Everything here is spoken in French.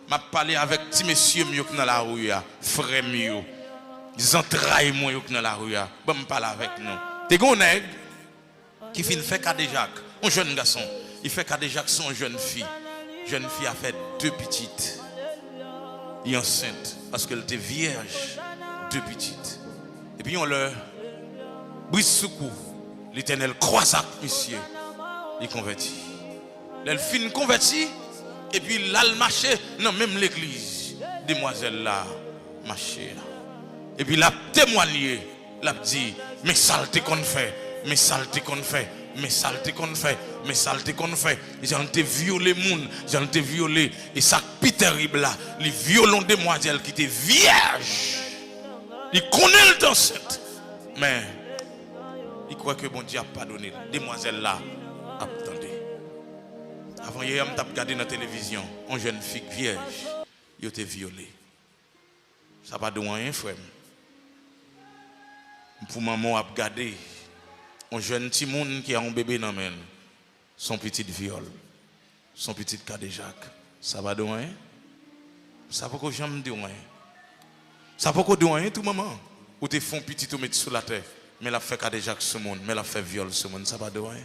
m'a parlé avec petit monsieur mieux que dans la rue, frère mieux. Des entrailles moins que dans la rue. Bon, me parler avec nous. T'es gon nèg qui fin fait cadet Jacques, un jeune garçon. Il fait cadet Jacques son jeune fille. Jeune fille a fait 2 petites. Il est enceinte parce qu'elle était vierge, 2 petites. Et puis on leur brise sous cou. L'Éternel croise avec monsieur. Il convertit. Elle fin converti et puis là le marché non même l'église. Demoiselle là marché. Et puis l'a témoigné, l'a dit mais saleté qu'on fait, mais saleté qu'on fait, mais saleté qu'on fait, mais saleté qu'on fait. J'en ai violé moun, j'en ai violé et ça plus terrible là, les violons demoiselles qui étaient vierges. Il connaît le enceinte. Mais il croit que bon Dieu a pardonné. Demoiselle là attendez. Avant hier, je regardé dans la télévision, une jeune fille vierge, elle a été violée. Ça n'a pas de rien, frère. Pour maman, a regardé un jeune petit monde qui a un bébé dans la main, son petit viol, son petit cas de Jacques. Ça va de rien. Ça va que j'aime de rien. Ça va que de rien, tout maman. Ou te font petit ou mettre sous la terre, mais la fait cas de Jacques ce monde, mais la fait viol ce monde, ça va de rien.